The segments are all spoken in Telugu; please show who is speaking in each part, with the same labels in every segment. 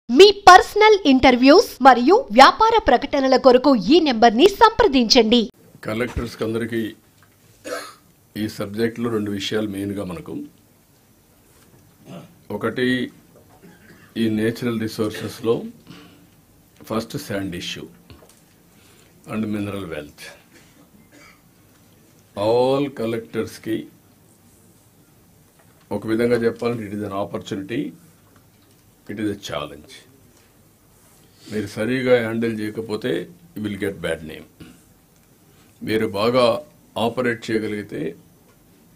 Speaker 1: మీ పర్సనల్ ఇంటర్వ్యూస్ మరియు వ్యాపార ప్రకటనల కొరకు ఈ నెంబర్ని సంప్రదించండి.
Speaker 2: కలెక్టర్స్ అందరికీ ఈ సబ్జెక్టులో రెండు విషయాలు మెయిన్గా మనకు ఒకటి ఈ నేచురల్ రిసోర్సెస్లో first sand issue and mineral wealth. All కలెక్టర్స్కి ఒక విధంగా చెప్పాలంటే it is an opportunity, it is a challenge. మీరు సరిగా హ్యాండిల్ చేయకపోతే you will get bad name. మీరు బాగా ఆపరేట్ చేయగలిగితే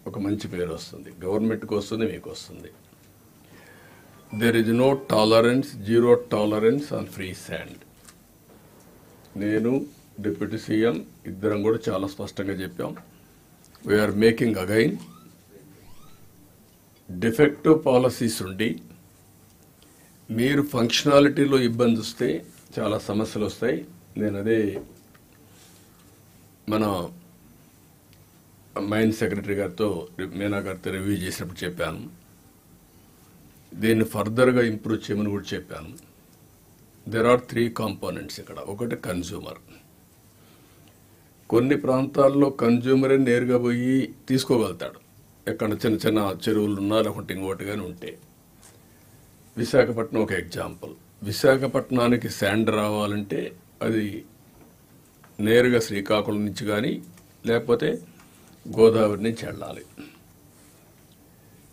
Speaker 2: ఒక మంచి పేరు వస్తుంది, గవర్నమెంట్కి వస్తుంది, మీకు వస్తుంది. There is no tolerance, zero tolerance on free sand. నేను డిప్యూటీ సీఎం ఇద్దరం కూడా చాలా స్పష్టంగా చెప్పాం. We are making again defective policies ఉండి మీరు ఫంక్షనాలిటీలో ఇబ్బంది వస్తే చాలా సమస్యలు వస్తాయి. నేను అదే మన మైన్ సెక్రటరీ గారితో మీనా గారితో రివ్యూ చేసినప్పుడు చెప్పాను. దీన్ని ఫర్దర్గా ఇంప్రూవ్ చేయమని కూడా చెప్పాను. దెర్ ఆర్ 3 కాంపోనెంట్స్ ఇక్కడ. ఒకటి కన్జ్యూమర్. కొన్ని ప్రాంతాల్లో కన్జ్యూమరే నేరుగా పోయి తీసుకోగలుగుతాడు, ఎక్కడ చిన్న చిన్న చెరువులు ఉన్నా లేకుంటే ఇంకోటి కానీ ఉంటే. విశాఖపట్నం ఒక ఎగ్జాంపుల్. విశాఖపట్నానికి శాండ్ రావాలంటే అది నేరుగా శ్రీకాకుళం నుంచి కానీ లేకపోతే గోదావరి నుంచి వెళ్ళాలి.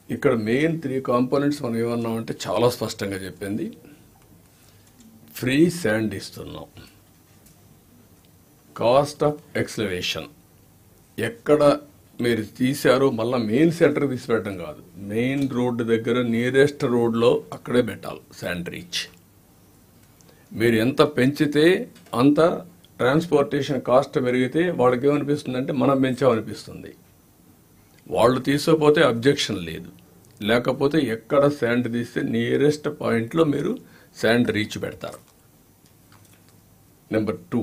Speaker 2: ఇక్కడ మెయిన్ 3 కాంపోనెంట్స్ మనం ఏమన్నామంటే చాలా స్పష్టంగా చెప్పింది. ఫ్రీ శాండ్ ఇస్తున్నాం. కాస్ట్ ఆఫ్ ఎక్స్కవేషన్ ఎక్కడ మీరు తీశారో మళ్ళీ మెయిన్ సెంటర్కి తీసిపెట్టడం కాదు, మెయిన్ రోడ్డు దగ్గర నియరెస్ట్ రోడ్లో అక్కడే పెట్టాలి శాండ్ రీచ్. మీరు ఎంత పెంచితే అంత ట్రాన్స్పోర్టేషన్ కాస్ట్ పెరిగితే వాళ్ళకి ఏమనిపిస్తుందంటే మనం పెంచామనిపిస్తుంది. వాళ్ళు తీసుకోపోతే అబ్జెక్షన్ లేదు, లేకపోతే ఎక్కడ శాండ్ తీస్తే నియరెస్ట్ పాయింట్లో మీరు శాండ్ రీచ్ పెడతారు. నెంబర్ 2,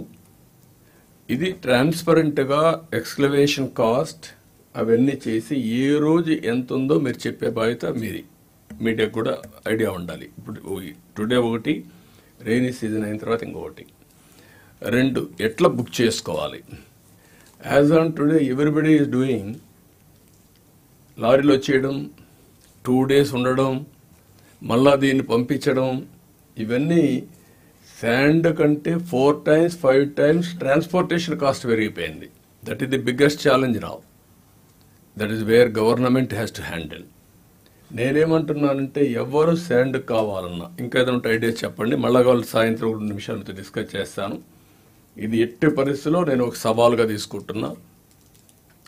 Speaker 2: ఇది ట్రాన్స్పరెంట్గా ఎక్స్కవేషన్ కాస్ట్ అవన్నీ చేసి ఏ రోజు ఎంత ఉందో మీరు చెప్పే బాధ్యత మీది. మీడియాకు కూడా ఐడియా ఉండాలి. ఇప్పుడు టుడే ఒకటి, రెయినీ సీజన్ అయిన తర్వాత ఇంకొకటి. 2, ఎట్లా బుక్ చేసుకోవాలి. As on today everybody is doing లారీలో వచ్చేయడం, 2 days ఉండడం, మళ్ళా దీన్ని పంపించడం. ఇవన్నీ శాండ్ కంటే 4 times 5 times ట్రాన్స్పోర్టేషన్ కాస్ట్ పెరిగిపోయింది. That is the biggest challenge now. That is where government has to handle. నేనేమంటున్నానంటే ఎవరు శాండ్ కావాలన్నా ఇంకా ఏదైనా ఐడియాస్ చెప్పండి. మళ్ళా వాళ్ళు సాయంత్రం 2 నిమిషాలతో డిస్కస్ చేస్తాను. ఇది ఎట్టి పరిస్థితిలో నేను ఒక సవాల్గా తీసుకుంటున్నా.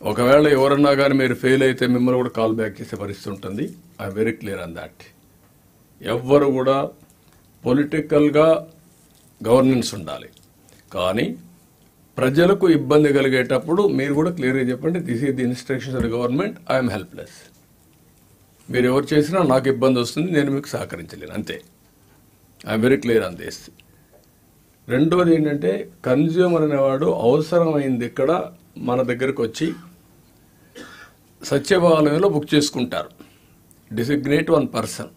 Speaker 2: ఒకవేళ ఎవరన్నా కానీ మీరు ఫెయిల్ అయితే మిమ్మల్ని కూడా కాల్ బ్యాక్ చేసే పరిస్థితి ఉంటుంది. I'm very clear on that. ఎవ్వరు కూడా పొలిటికల్గా గవర్నెన్స్ ఉండాలి, కానీ ప్రజలకు ఇబ్బంది కలిగేటప్పుడు మీరు కూడా క్లియర్గా చెప్పండి, this is the instructions of the government, I'm helpless. మీరు ఎవరు చేసినా నాకు ఇబ్బంది వస్తుంది, నేను మీకు సహకరించలేను, అంతే. I'm very clear on this. రెండోది ఏంటంటే కన్జ్యూమర్ అనేవాడు అవసరమైంది ఇక్కడ మన దగ్గరకు వచ్చి సచివాలయంలో బుక్ చేసుకుంటారు. డిసిగ్నేట్ 1 person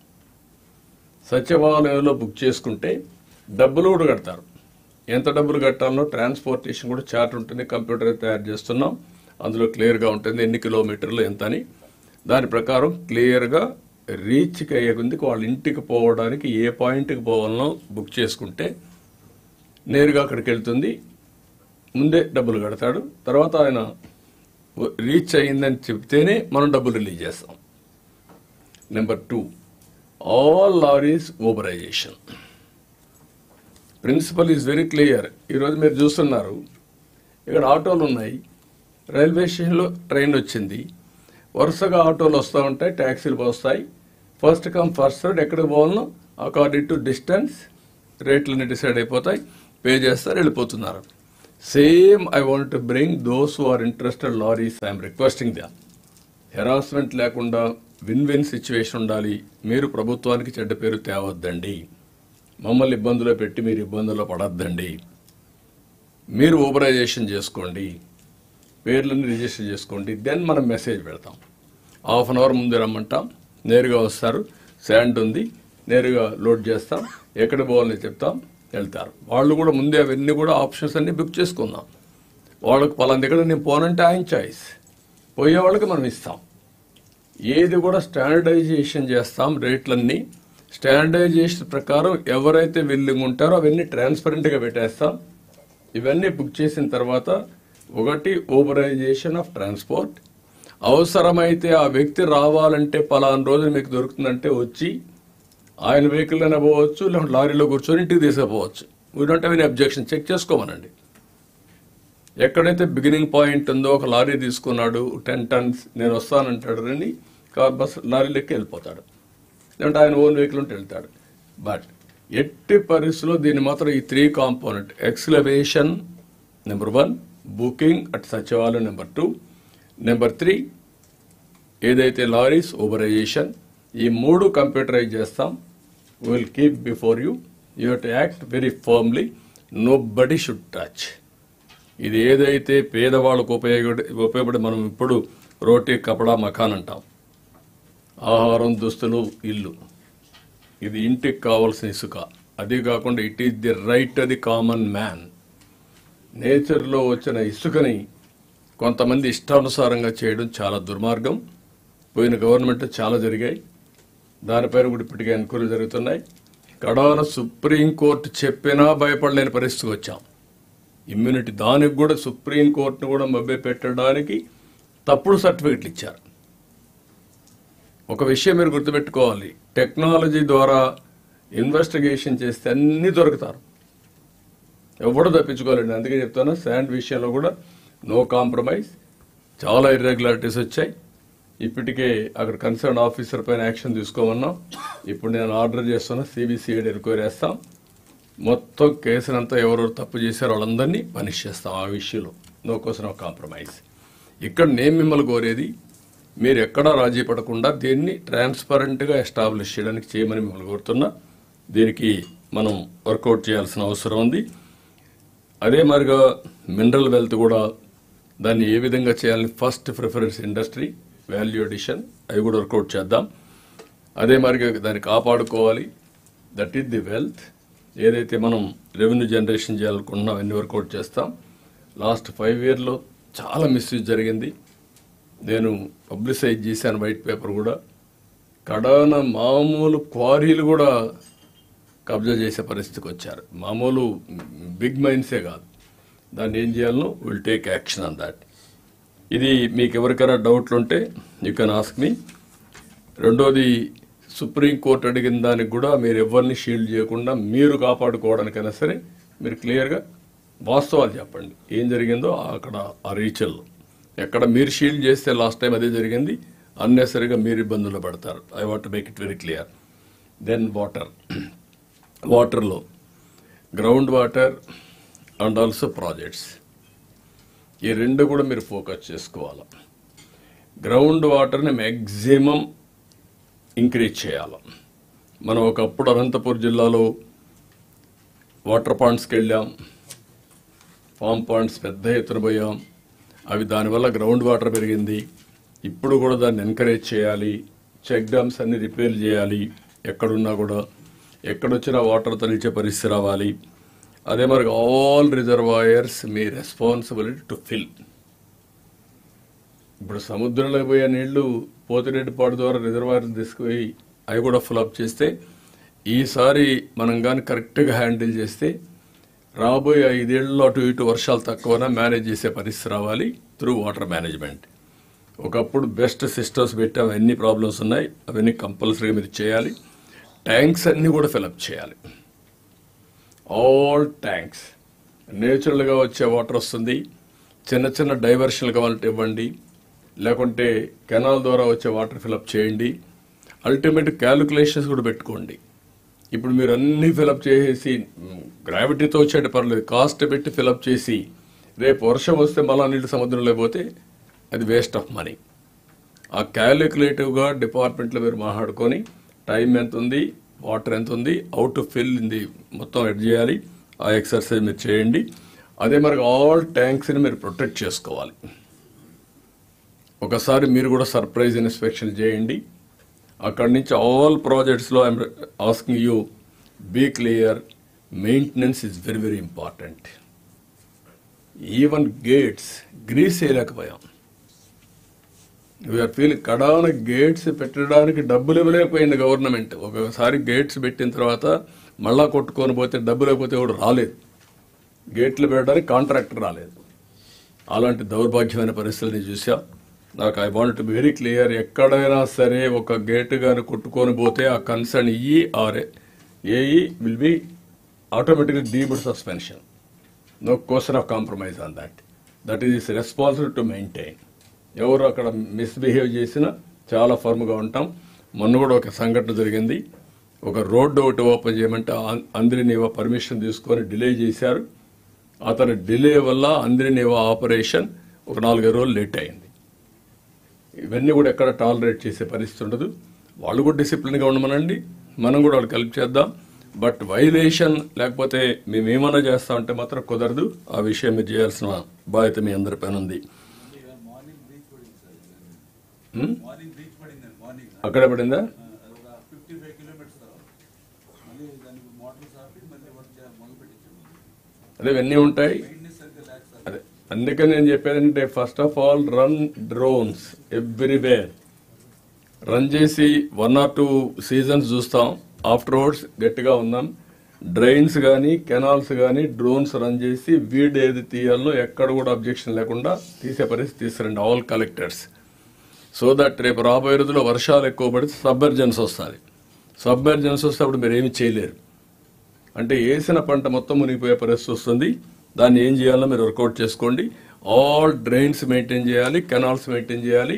Speaker 2: సచివాలయంలో బుక్ చేసుకుంటే డబ్బులు కూడా కడతారు. ఎంత డబ్బులు కట్టాలనో ట్రాన్స్పోర్టేషన్ కూడా చార్ట్ ఉంటుంది, కంప్యూటర్ తయారు చేస్తున్నాం, అందులో క్లియర్గా ఉంటుంది ఎన్ని కిలోమీటర్లు ఎంత అని. దాని ప్రకారం క్లియర్గా రీచ్కి అయ్యే కొద్దికి వాళ్ళ ఇంటికి పోవడానికి ఏ పాయింట్కి పోవాలనో బుక్ చేసుకుంటే నేరుగా అక్కడికి వెళ్తుంది. ముందే డబ్బులు కడతాడు, తర్వాత ఆయన రీచ్ అయ్యిందని చెప్తేనే మనం డబ్బులు రిలీజ్ చేస్తాం. Number 2, all lorries uberization. Principle is very clear. ఈరోజు మీరు చూస్తున్నారు ఇక్కడ ఆటోలు ఉన్నాయి, రైల్వే స్టేషన్లో ట్రైన్ వచ్చింది, వరుసగా ఆటోలు వస్తూ ఉంటాయి, ట్యాక్సీలు వస్తాయి. ఫస్ట్ కమ్ ఫస్ట్ సర్వ్, ఎక్కడికి పోవాలనో అకార్డింగ్ టు డిస్టెన్స్ రేట్లన్నీ డిసైడ్ అయిపోతాయి, పే చేస్తారు, వెళ్ళిపోతున్నారు. Same I want to bring those who are interested lorries. I'm requesting them. Harassment లేకుండా విన్ విన్ సిచ్యువేషన్ ఉండాలి. మీరు ప్రభుత్వానికి చెడ్డ పేరు తేవద్దండి, మమ్మల్ని ఇబ్బందులో పెట్టి మీరు ఇబ్బందుల్లో పడద్దండి. మీరు ఊబరైజేషన్ చేసుకోండి, పేర్లను రిజిస్టర్ చేసుకోండి, దెన్ మనం మెసేజ్ పెడతాం. హాఫ్ అన్ అవర్ ముందు రమ్మంటాం, నేరుగా వస్తారు, శాండ్ ఉంది, నేరుగా లోడ్ చేస్తాం, ఎక్కడ పోవాలని చెప్తాం, వెళ్తారు. వాళ్ళు కూడా ముందే అవన్నీ కూడా ఆప్షన్స్ అన్నీ బుక్ చేసుకుందాం. వాళ్ళకు పలానా దగ్గర నేను పోనంటే ఆయన చాయిస్, పోయే వాళ్ళకి మనం ఇస్తాం. ఏది కూడా స్టాండర్డైజేషన్ చేస్తాం. రేట్లన్నీ స్టాండర్డైజేషన్ ప్రకారం ఎవరైతే విల్లింగ్ ఉంటారో అవన్నీ ట్రాన్స్పరెంట్గా పెట్టేస్తాం. ఇవన్నీ బుక్ చేసిన తర్వాత ఒకటి ఊబరైజేషన్ ఆఫ్ ట్రాన్స్పోర్ట్. అవసరమైతే ఆ వ్యక్తి రావాలంటే పలానా రోజు మీకు దొరుకుతుందంటే వచ్చి ఆయన వెహికల్ అయినా పోవచ్చు, లేకుంటే లారీలో కూర్చొని ఇంటికి తీసుకుపోవచ్చు. We don't have any objection. Check చేసుకోమనండి. ఎక్కడైతే బిగినింగ్ పాయింట్ ఉందో, ఒక లారీ తీసుకున్నాడు 10 tons నేను వస్తానంటాడు రండి, బస్ లారీలెక్కి వెళ్ళిపోతాడు, లేదంటే ఆయన ఓన్ వెహికల్ ఉంటే వెళ్తాడు. బట్ ఎట్టి పరిస్థితుల్లో దీన్ని మాత్రం ఈ 3 component excavation number 1, booking at సచివాలయం నెంబర్ 2, నెంబర్ 3 ఏదైతే లారీస్ ఊబరైజేషన్, ఈ 3 కంప్యూటరైజ్ చేస్తాం. Will keep before you. You have to act very firmly. Nobody should touch. ఇది ఏదైతే పేదవాళ్ళకు ఉపయోగపడి మనం ఇప్పుడు రోటీ కపడా మకాన్ అంటాం, ఆహారం, దుస్తులు, ఇల్లు, ఇది ఇంటికి కావాల్సిన ఇసుక. అది కాకుండా it is the right the common man. నేచర్లో వచ్చిన ఇసుకని కొంతమంది ఇష్టానుసారంగా చేయడం చాలా దుర్మార్గం. పోయిన గవర్నమెంట్ చాలా జరిగాయి. దానిపైన కూడా ఇప్పటికే ఎంక్వైరీలు జరుగుతున్నాయి. కడాన సుప్రీంకోర్టు చెప్పినా భయపడలేని పరిస్థితికి వచ్చాం. ఇమ్యూనిటీ, దానికి కూడా సుప్రీంకోర్టును కూడా మభ్య పెట్టడానికి తప్పుడు సర్టిఫికెట్లు ఇచ్చారు. ఒక విషయం మీరు గుర్తుపెట్టుకోవాలి, టెక్నాలజీ ద్వారా ఇన్వెస్టిగేషన్ చేస్తే అన్నీ దొరుకుతారు, ఎవడో తప్పించుకోలేండి. అందుకే చెప్తాను, శాండ్ విషయంలో కూడా నో కాంప్రమైజ్. చాలా ఇర్రెగ్యులారిటీస్ వచ్చాయి. ఇప్పటికే అక్కడ కన్సర్న్ ఆఫీసర్ పైన యాక్షన్ తీసుకోమన్నాం. ఇప్పుడు నేను ఆర్డర్ చేస్తున్నా, సిబిసిఐడి ఎంక్వైరీ చేస్తాం. మొత్తం కేసునంతా ఎవరెవరు తప్పు చేశారో వాళ్ళందరినీ పనిష్ చేస్తాం. ఆ విషయంలో నో క్వశ్చన్ ఆఫ్ కాంప్రమైజ్. ఇక్కడ నేను మిమ్మల్ని కోరేది, మీరు ఎక్కడా రాజీ పడకుండా దీన్ని ట్రాన్స్పరెంట్గా ఎస్టాబ్లిష్ చేయమని మిమ్మల్ని కోరుతున్నా. దీనికి మనం వర్కౌట్ చేయాల్సిన అవసరం ఉంది. అదే మరిగా మినరల్ వెల్త్ కూడా దాన్ని ఏ విధంగా చేయాలని first preference industry, value addition, అవి కూడా వర్కౌట్ చేద్దాం. అదే మరిగా దాన్ని కాపాడుకోవాలి. That is the wealth. ఏదైతే మనం రెవెన్యూ జనరేషన్ చేయాలనుకుంటున్నాం అన్ని వర్కౌట్ చేస్తాం. లాస్ట్ 5 yearsలో చాలా మిస్యూజ్ జరిగింది. నేను పబ్లిసైజ్ చేశాను వైట్ పేపర్ కూడా. కడాన మామూలు క్వారీలు కూడా కబ్జా చేసే పరిస్థితికి వచ్చారు. మామూలు బిగ్ మైన్సే కాదు. దాన్ని ఏం చేయాలనో will take action on that. ఇది మీకు ఎవరికైనా డౌట్లు ఉంటే యూ కెన్ ఆస్క్ మీ. రెండోది, సుప్రీంకోర్టు అడిగిన దానికి కూడా మీరు ఎవరిని షీల్డ్ చేయకుండా మీరు కాపాడుకోవడానికైనా సరే మీరు క్లియర్గా వాస్తవాలు చెప్పండి. ఏం జరిగిందో అక్కడ ఆ రీచల్లో ఎక్కడ మీరు షీల్డ్ చేస్తే లాస్ట్ టైం అదే జరిగింది, అన్నెసరిగా మీరు ఇబ్బందులు పడతారు. I want to make it very clear. Then వాటర్లో ground water and also projects, ఈ 2 కూడా మీరు ఫోకస్ చేసుకోవాలి. గ్రౌండ్ వాటర్ని మ్యాక్సిమం ఇంక్రీజ్ చేయాలి. మనం ఒకప్పుడు అనంతపూర్ జిల్లాలో వాటర్ పాయింట్స్కి వెళ్ళాం, ఫామ్ పాయింట్స్ పెద్ద ఎత్తున పోయాం. అవి దానివల్ల గ్రౌండ్ వాటర్ పెరిగింది. ఇప్పుడు కూడా దాన్ని ఎంకరేజ్ చేయాలి. చెక్ డ్యామ్స్ అన్ని రిపేర్ చేయాలి. ఎక్కడున్నా కూడా ఎక్కడొచ్చినా వాటర్తో నిలిచే పరిస్థితి రావాలి. అదే మరి all reservoirs me responsibility to fill. ఇప్పుడు సముద్రంలో పోయే నీళ్లు పోతిరెడ్డిపాడు ద్వారా రిజర్వాయర్లు తీసుకుపోయి అవి కూడా ఫుల్అప్ చేస్తే, ఈసారి మనం కానీ కరెక్ట్గా హ్యాండిల్ చేస్తే రాబోయే 5 ఏళ్లలో అటు ఇటు వర్షాలు తక్కువనా మేనేజ్ చేసే పరిస్థితి రావాలి త్రూ వాటర్ మేనేజ్మెంట్. ఒకప్పుడు బెస్ట్ సిస్టమ్స్ పెట్టాం, ఎన్ని ప్రాబ్లమ్స్ ఉన్నాయి అవన్నీ కంపల్సరీగా మీరు చేయాలి. ట్యాంక్స్ అన్నీ కూడా ఫిల్అప్ చేయాలి. ఆల్ ట్యాంక్స్ నేచురల్గా వచ్చే వాటర్ వస్తుంది. చిన్న చిన్న డైవర్షన్లు కావాలంటే ఇవ్వండి, లేకుంటే కెనాల్ ద్వారా వచ్చే వాటర్ ఫిల్అప్ చేయండి. అల్టిమేట్ క్యాలిక్యులేషన్స్ కూడా పెట్టుకోండి. ఇప్పుడు మీరు అన్నీ ఫిల్అప్ చేసేసి గ్రావిటీతో వచ్చేట పర్లేదు, కాస్ట్ పెట్టి ఫిల్అప్ చేసి రేపు వర్షం వస్తే మళ్ళా నీళ్ళు సముద్రంలో పోతే అది వేస్ట్ ఆఫ్ మనీ. ఆ క్యాలిక్యులేటివ్గా డిపార్ట్మెంట్లో మీరు మాట్లాడుకొని టైం ఎంత ఉంది, వాటర్ ఎంత ఉంది, హౌ టు ఫిల్ ఇది మొత్తం ఎడ్ చేయాలి. ఆ ఎక్సర్సైజ్ మీరు చేయండి. అదే మరి ఆల్ ట్యాంక్స్ని మీరు ప్రొటెక్ట్ చేసుకోవాలి. ఒకసారి మీరు కూడా సర్ప్రైజ్ ఇన్స్పెక్షన్ చేయండి. అక్కడి నుంచి ఆల్ ప్రాజెక్ట్స్లో I'm asking you be clear, maintenance is very very important. Even gates grease చేయలేకపోయాం. వీఆర్ ఫీల్ కడాన గేట్స్ పెట్టడానికి డబ్బులు ఇవ్వలేకపోయింది గవర్నమెంట్. ఒకసారి గేట్స్ పెట్టిన తర్వాత మళ్ళా కొట్టుకొని పోతే డబ్బులు లేకపోతే ఎవడు రాలేదు, గేట్లు పెట్టడానికి కాంట్రాక్టర్ రాలేదు. అలాంటి దౌర్భాగ్యమైన పరిస్థితులని చూసా. నాకు I want to be very clear, ఎక్కడైనా సరే ఒక గేటు కానీ కొట్టుకొని పోతే ఆ concern AE will be automatically deemed suspension. No question of compromise on that is responsible to maintain. ఎవరు అక్కడ మిస్బిహేవ్ చేసినా చాలా ఫర్మ్గా ఉంటాం. మొన్న కూడా ఒక సంఘటన జరిగింది. ఒక రోడ్డు ఒకటి ఓపెన్ చేయమంటే అంద్రినీవా పర్మిషన్ తీసుకొని డిలే చేశారు. అతని డిలే వల్ల అంద్రినీవా ఆపరేషన్ ఒక 4-5 రోజులు లేట్ అయింది. ఇవన్నీ కూడా ఎక్కడ టాలరేట్ చేసే పరిస్థితి ఉండదు. వాళ్ళు కూడా డిసిప్లిన్గా ఉండమనండి, మనం కూడా వాళ్ళకి హెల్ప్ చేద్దాం. బట్ వైలేషన్ లేకపోతే మేమేమన్నా చేస్తామంటే మాత్రం కుదరదు. ఆ విషయం మీరు చేయాల్సిన బాధ్యత మీ అందరి పైన ఉంది. అక్కడే పడిందా? అదే ఇవన్నీ ఉంటాయి. అదే అందుకని నేను చెప్పేదంటే first of all run drones everywhere. Run చేసి 1 or 2 సీజన్స్ చూస్తాం. ఆఫ్టర్వర్డ్స్ గట్టిగా ఉందాం. డ్రైన్స్ కానీ కెనాల్స్ కానీ డ్రోన్స్ రన్ చేసి వీడ్ ఏది తీయాలో ఎక్కడ కూడా అబ్జెక్షన్ లేకుండా తీసే పరిస్థితి తీసుకురండి ఆల్ కలెక్టర్స్. సో దట్ రేపు రాబోయే రోజుల్లో వర్షాలు ఎక్కువ పడితే సబ్మెర్జెన్స్ వస్తుంది. సబ్మెర్జెన్స్ వస్తే అప్పుడు మీరు ఏమి చేయలేరు. అంటే వేసిన పంట మొత్తం మునిగిపోయే పరిస్థితి వస్తుంది. దాన్ని ఏం చేయాలో మీరు వర్కౌట్ చేసుకోండి. ఆల్ డ్రైన్స్ మెయింటైన్ చేయాలి, కెనాల్స్ మెయింటైన్ చేయాలి.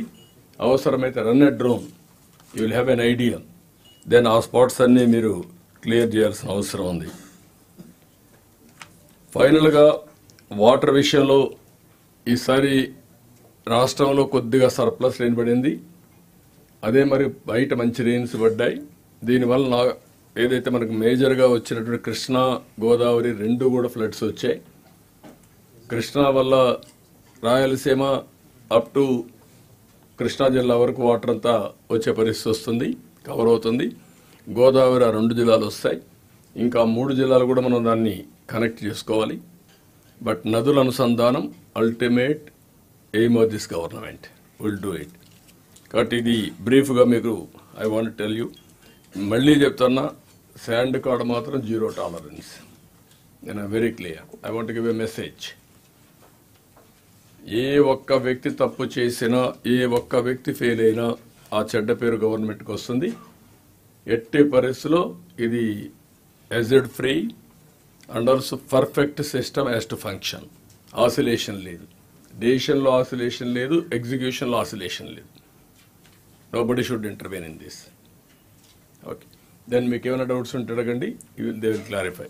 Speaker 2: అవసరమైతే run a drone, you will have an idea. Then ఆ స్పాట్స్ అన్నీ మీరు క్లియర్ చేయాల్సిన అవసరం ఉంది. ఫైనల్గా వాటర్ విషయంలో ఈసారి రాష్ట్రంలో కొద్దిగా సర్ప్లస్ రెయిన్ పడింది. అదే మరి బయట మంచి రెయిన్స్ పడ్డాయి. దీనివల్ల ఏదైతే మనకు మేజర్గా వచ్చినటువంటి కృష్ణా గోదావరి 2 కూడా ఫ్లడ్స్ వచ్చాయి. కృష్ణా వల్ల రాయలసీమ అప్ టు కృష్ణా జిల్లా వరకు వాటర్ అంతా వచ్చే పరిస్థితి వస్తుంది, కవర్ అవుతుంది. గోదావరి 2 జిల్లాలు వస్తాయి. ఇంకా 3 జిల్లాలు కూడా మనం దాన్ని కనెక్ట్ చేసుకోవాలి. బట్ నదుల అనుసంధానం ultimate aim of this government, will do it. కాబట్టి ఇది బ్రీఫ్గా మీకు ఐ వాంట్ టెల్ యూ. మళ్ళీ చెప్తున్నా, శాండ్ కార్డ్ మాత్రం 0 టాలరెన్స్. నేను very clear. I want give a message. ఏ ఒక్క వ్యక్తి తప్పు చేసినా, ఏ ఒక్క వ్యక్తి ఫెయిల్ అయినా ఆ చెడ్డ పేరు గవర్నమెంట్కి వస్తుంది. ఎట్టి పరిస్థితిలో ఇది ఎజెడ్ free and also perfect system has to function. Oscillation లేదు, డెసిషన్లో ఆసిలేషన్ లేదు, ఎగ్జిక్యూషన్లో ఆసిలేషన్ లేదు. Nobody should intervene in this. Okay, then మీకు ఏమైనా డౌట్స్ ఉంటే అడగండి, దే విల్ క్లారిఫై.